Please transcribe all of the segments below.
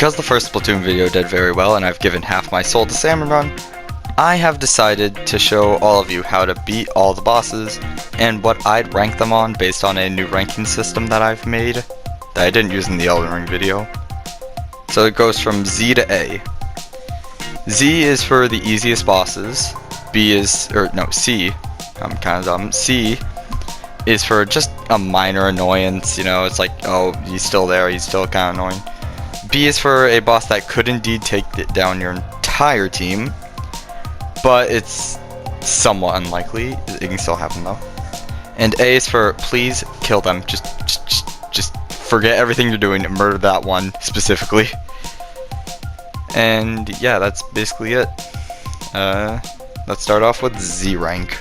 Because the first Splatoon video did very well and I've given half my soul to Salmon Run, I have decided to show all of you how to beat all the bosses and what I'd rank them on based on a new ranking system that I've made that I didn't use in the Elden Ring video. So it goes from Z to A. Z is for the easiest bosses, C, I'm kind of dumb, C is for just a minor annoyance, you know, it's like, oh, he's still there, he's still kind of annoying. B is for a boss that could indeed take down your entire team, but it's somewhat unlikely. It can still happen though. And A is for please kill them. Just forget everything you're doing and murder that one specifically. And yeah, that's basically it. Let's start off with Z rank.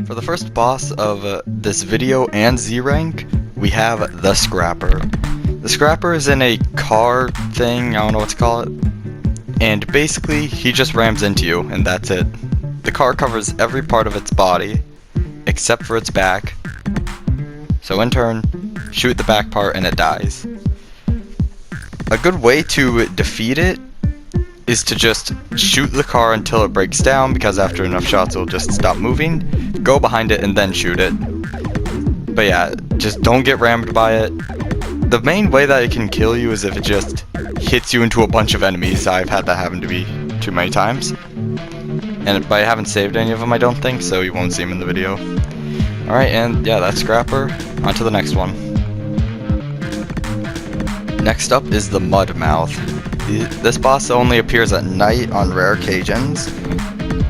For the first boss of this video and Z rank, we have the Scrapper. The Scrapper is in a car thing, I don't know what to call it, and basically he just rams into you and that's it. The car covers every part of its body except for its back, so in turn, shoot the back part and it dies. A good way to defeat it is to just shoot the car until it breaks down, because after enough shots it'll just stop moving, go behind it and then shoot it. But yeah, just don't get rammed by it. The main way that it can kill you is if it just hits you into a bunch of enemies. I've had that happen to me too many times. And I haven't saved any of them, I don't think, so you won't see them in the video. Alright, and yeah, that's Scrapper. On to the next one. Next up is the Mud Mouth. This boss only appears at night on rare occasions,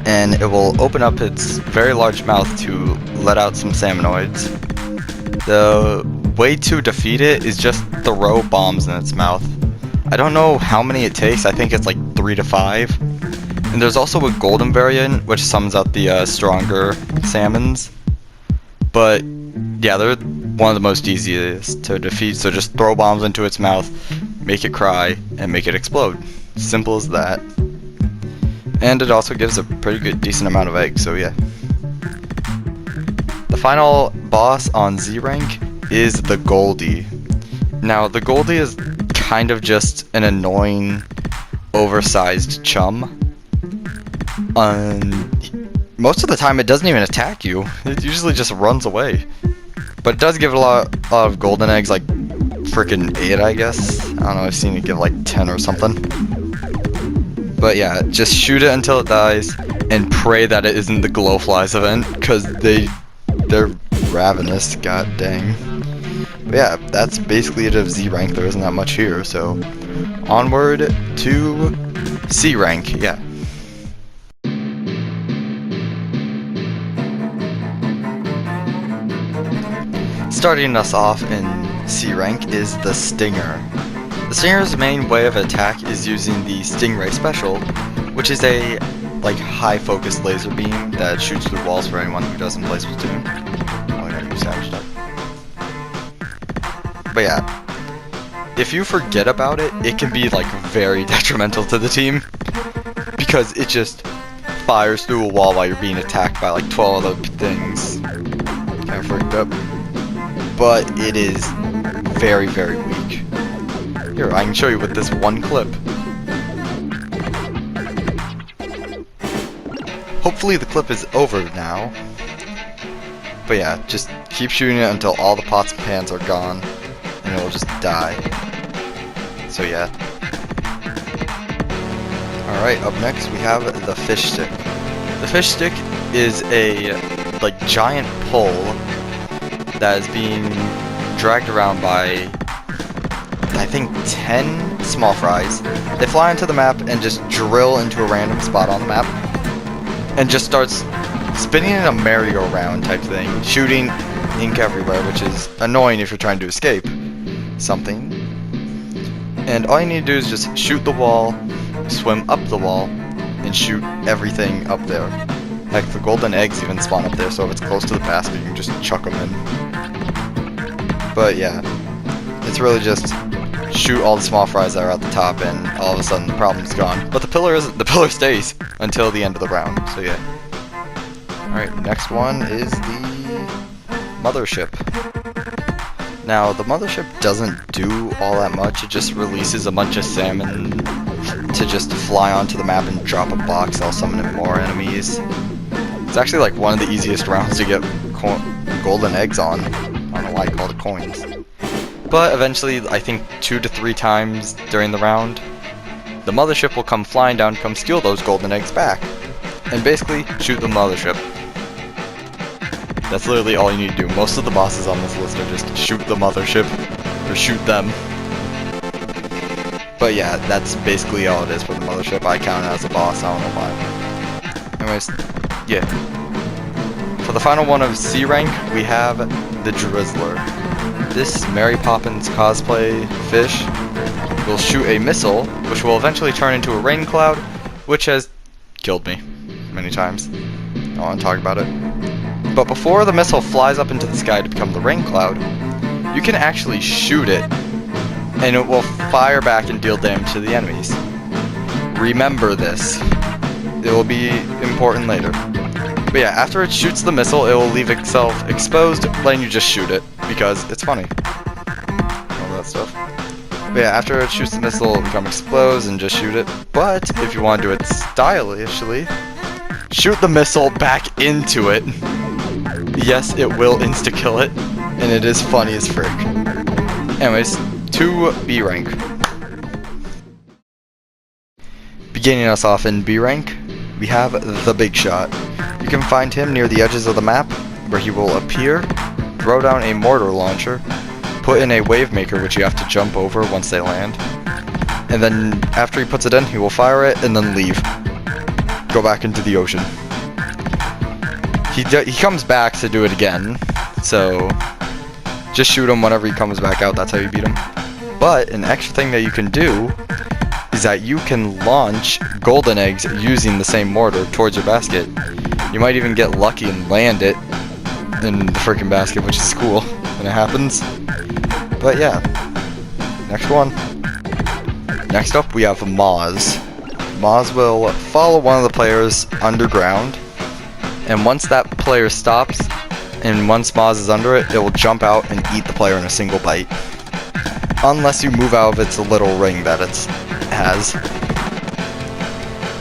and it will open up its very large mouth to let out some salmonoids. The way to defeat it is just throw bombs in its mouth. I don't know how many it takes, I think it's like 3 to 5. And there's also a golden variant, which summons out the stronger salmons. But yeah, they're one of the most easiest to defeat, so just throw bombs into its mouth, make it cry, and make it explode. Simple as that. And it also gives a pretty good, decent amount of eggs, so yeah. The final boss on Z rank is the Goldie. Now, the Goldie is kind of just an annoying, oversized chum. Most of the time it doesn't even attack you, it usually just runs away. But it does give it a lot of golden eggs, like freaking 8 I guess. I don't know, I've seen it give like 10 or something. But yeah, just shoot it until it dies, and pray that it isn't the Glowflies event, because they're ravenous, god dang. But yeah, that's basically it of Z rank, there isn't that much here, so onward to C rank, yeah. Starting us off in C rank is the Stinger. The Stinger's main way of attack is using the Stingray Special, which is a high focus laser beam that shoots through walls for anyone who doesn't play Splatoon. Oh, I gotta use Savage stuff. But yeah, if you forget about it, it can be very detrimental to the team, because it just fires through a wall while you're being attacked by 12 other things. Kinda freaked up. But it is very, very weak. Here, I can show you with this one clip. Hopefully the clip is over now. But yeah, just keep shooting it until all the pots and pans are gone, and it will just die. So yeah. Alright, up next we have the Fish Stick. The Fish Stick is a giant pole that is being dragged around by, I think, 10 small fries. They fly onto the map and just drill into a random spot on the map, and just starts spinning in a merry-go-round type thing, shooting ink everywhere, which is annoying if you're trying to escape something. And all you need to do is just shoot the wall, swim up the wall, and shoot everything up there. Heck, the golden eggs even spawn up there, so if it's close to the basket, you can just chuck them in. But yeah, it's really just shoot all the small fries that are at the top, and all of a sudden the problem's gone. But the pillar stays until the end of the round, so yeah. Alright, next one is the Mothership. Now, the mothership doesn't do all that much. It just releases a bunch of salmon to just fly onto the map and drop a box. I'll summon in more enemies. It's actually like one of the easiest rounds to get golden eggs on. I don't know why I called it coins. But eventually, I think 2 to 3 times during the round, the mothership will come flying down, come steal those golden eggs back, and basically shoot the mothership. That's literally all you need to do. Most of the bosses on this list are just shoot the mothership, or shoot them. But yeah, that's basically all it is for the mothership. I count it as a boss, I don't know why. Anyways, yeah. For the final one of C rank, we have the Drizzler. This Mary Poppins cosplay fish will shoot a missile, which will eventually turn into a rain cloud, which has killed me many times. I don't want to talk about it. But before the missile flies up into the sky to become the rain cloud, you can actually shoot it, and it will fire back and deal damage to the enemies. Remember this. It will be important later. But yeah, after it shoots the missile, it will leave itself exposed, letting you just shoot it, because it's funny. All that stuff. But yeah, after it shoots the missile, it will become exposed and just shoot it. But if you want to do it stylishly, shoot the missile back into it. Yes, it will insta-kill it, and it is funny as frick. Anyways, to B rank. Beginning us off in B rank, we have the Big Shot. You can find him near the edges of the map, where he will appear, throw down a mortar launcher, put in a wave maker which you have to jump over once they land, and then after he puts it in, he will fire it and then leave. Go back into the ocean. He comes back to do it again, so just shoot him whenever he comes back out, that's how you beat him. But an extra thing that you can do is that you can launch golden eggs using the same mortar towards your basket. You might even get lucky and land it in the freaking basket, which is cool when it happens. But yeah, next one. Next up we have Moz. Moz will follow one of the players underground, and once that player stops, and once Moz is under it, it will jump out and eat the player in a single bite. Unless you move out of its little ring that it has.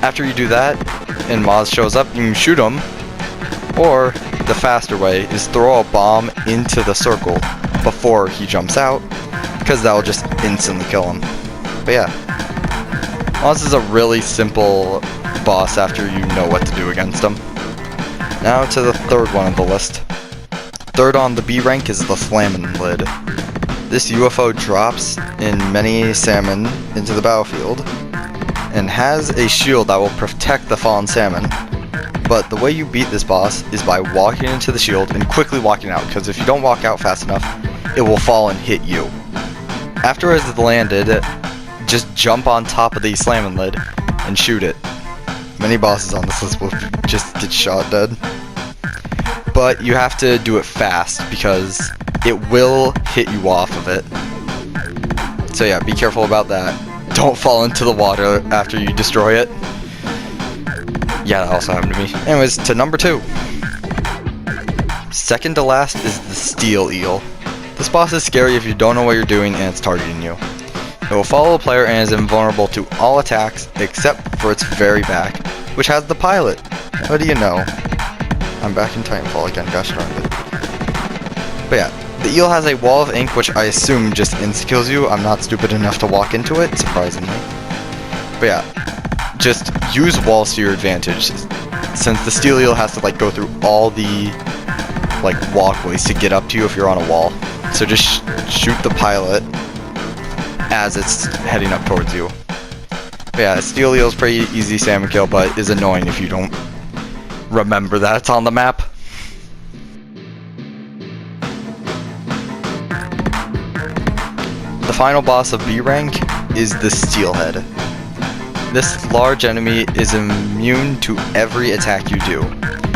After you do that, and Moz shows up, you can shoot him, or the faster way is throw a bomb into the circle before he jumps out, because that will just instantly kill him. But yeah, Moz is a really simple boss after you know what to do against him. Now to the third one on the list. Third on the B rank is the Salmon lid. This UFO drops in many salmon into the battlefield, and has a shield that will protect the fallen salmon. But the way you beat this boss is by walking into the shield and quickly walking out, because if you don't walk out fast enough, it will fall and hit you. After it's landed, just jump on top of the salmon lid and shoot it. Many bosses on this list will just get shot dead. But you have to do it fast, because it will hit you off of it. So yeah, be careful about that. Don't fall into the water after you destroy it. Yeah, that also happened to me. Anyways, to number 2. Second to last is the Steel Eel. This boss is scary if you don't know what you're doing and it's targeting you. It will follow the player and is invulnerable to all attacks except for its very back, which has the pilot. What do you know? I'm back in Titanfall again, gosh darn it. But yeah, the eel has a wall of ink which I assume just insta-kills you. I'm not stupid enough to walk into it, surprisingly. But yeah, just use walls to your advantage, since the steel eel has to like go through all the like walkways to get up to you if you're on a wall. So just shoot the pilot as it's heading up towards you. But yeah, steel eel is pretty easy salmon kill, but is annoying if you don't remember that it's on the map. The final boss of B rank is the Steelhead. This large enemy is immune to every attack you do.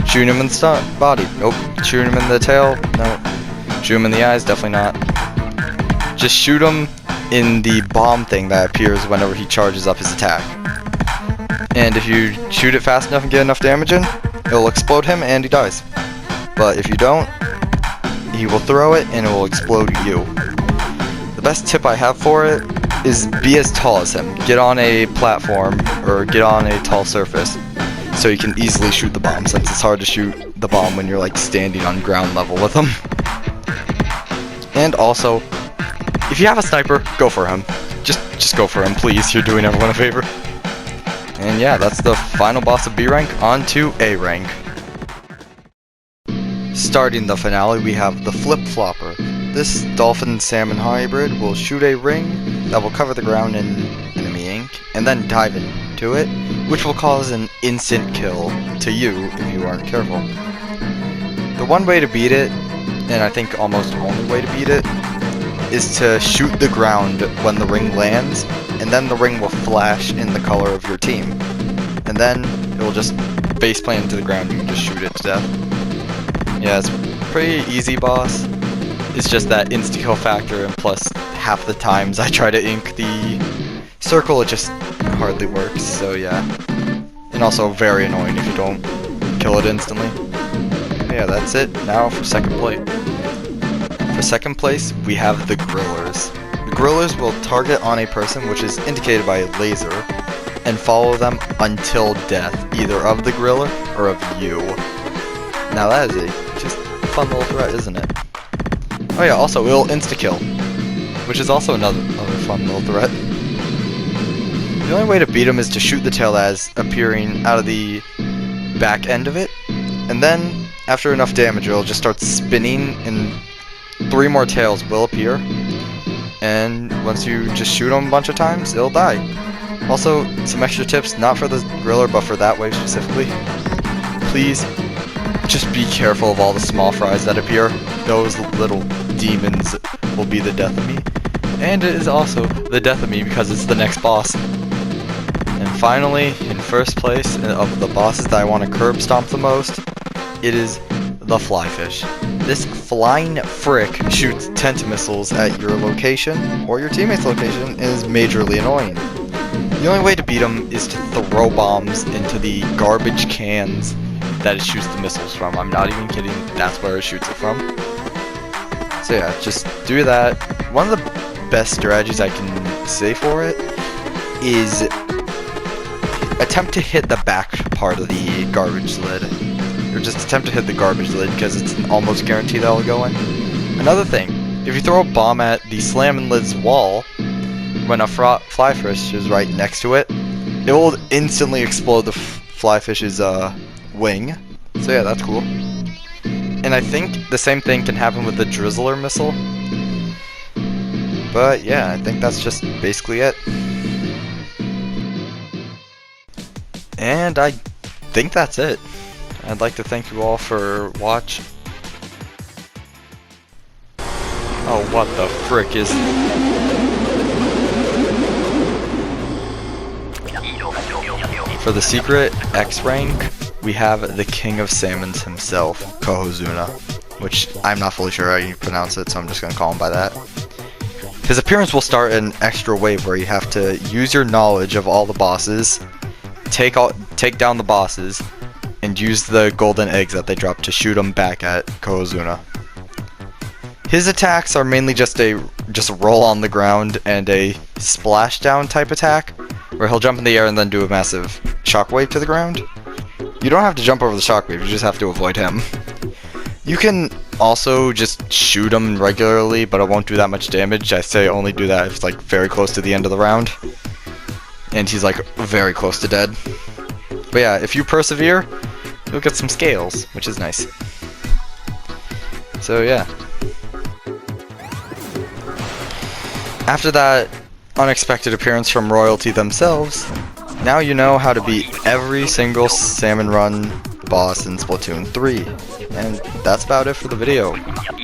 Shoot him in the body, nope. Shoot him in the tail, no. Shoot him in the eyes, definitely not. Just shoot him in the bomb thing that appears whenever he charges up his attack. And if you shoot it fast enough and get enough damage in, it'll explode him and he dies. But if you don't, he will throw it and it will explode you. The best tip I have for it is be as tall as him. Get on a platform or get on a tall surface so you can easily shoot the bomb, since it's hard to shoot the bomb when you're like standing on ground level with him. And also, if you have a sniper, go for him. Just go for him, please. You're doing everyone a favor. And yeah, that's the final boss of B rank. On to A rank. Starting the finale, we have the Flip Flopper. This dolphin salmon hybrid will shoot a ring that will cover the ground in enemy ink, and then dive into it, which will cause an instant kill to you if you aren't careful. The one way to beat it, and I think almost only way to beat it, is to shoot the ground when the ring lands, and then the ring will flash in the color of your team. And then it will just faceplant into the ground and you can just shoot it to death. Yeah, it's a pretty easy boss. It's just that insta-kill factor, and plus half the times I try to ink the circle, it just hardly works, so yeah. And also very annoying if you don't kill it instantly. Yeah, that's it. Now for second place. For second place, we have the Grillers. The Grillers will target on a person, which is indicated by a laser, and follow them until death, either of the Griller or of you. Now that is a just fun little threat, isn't it? Oh yeah, also it'll insta-kill, which is also another fun little threat. The only way to beat him is to shoot the tail as appearing out of the back end of it, and then after enough damage it'll just start spinning and 3 more tails will appear, and once you just shoot him a bunch of times, it'll die. Also, some extra tips, not for the Griller but for that wave specifically. Please just be careful of all the small fries that appear. Those little demons will be the death of me. And it is also the death of me because it's the next boss. And finally, in first place of the bosses that I want to curb stomp the most, it is the Flyfish. This flying frick shoots tent missiles at your location or your teammate's location and is majorly annoying. The only way to beat him is to throw bombs into the garbage cans that it shoots the missiles from. I'm not even kidding, that's where it shoots it from. So yeah, just do that. One of the best strategies I can say for it is attempt to hit the back part of the garbage lid. Or just attempt to hit the garbage lid because it's an almost guarantee that will go in. Another thing, if you throw a bomb at the Salmon lid's wall, when a flyfish is right next to it, it will instantly explode the flyfish's wing. So yeah, that's cool. And I think the same thing can happen with the Drizzler missile. But yeah, I think that's just basically it. And I think that's it. I'd like to thank you all for watching. Oh, what the frick is... For the secret X rank, we have the King of Salmons himself, Kohozuna, which I'm not fully sure how you pronounce it, so I'm just going to call him by that. His appearance will start an extra wave where you have to use your knowledge of all the bosses, take down the bosses, and use the golden eggs that they drop to shoot them back at Kohozuna. His attacks are mainly just roll on the ground and a splashdown type attack, where he'll jump in the air and then do a massive shockwave to the ground. You don't have to jump over the shockwave, you just have to avoid him. You can also just shoot him regularly, but it won't do that much damage. I say only do that if it's like very close to the end of the round, and he's like very close to dead. But yeah, if you persevere, you'll get some scales, which is nice. So yeah. After that unexpected appearance from royalty themselves, now you know how to beat every single Salmon Run boss in Splatoon 3. And that's about it for the video.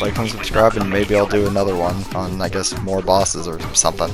Like and subscribe, and maybe I'll do another one on, I guess, more bosses or something.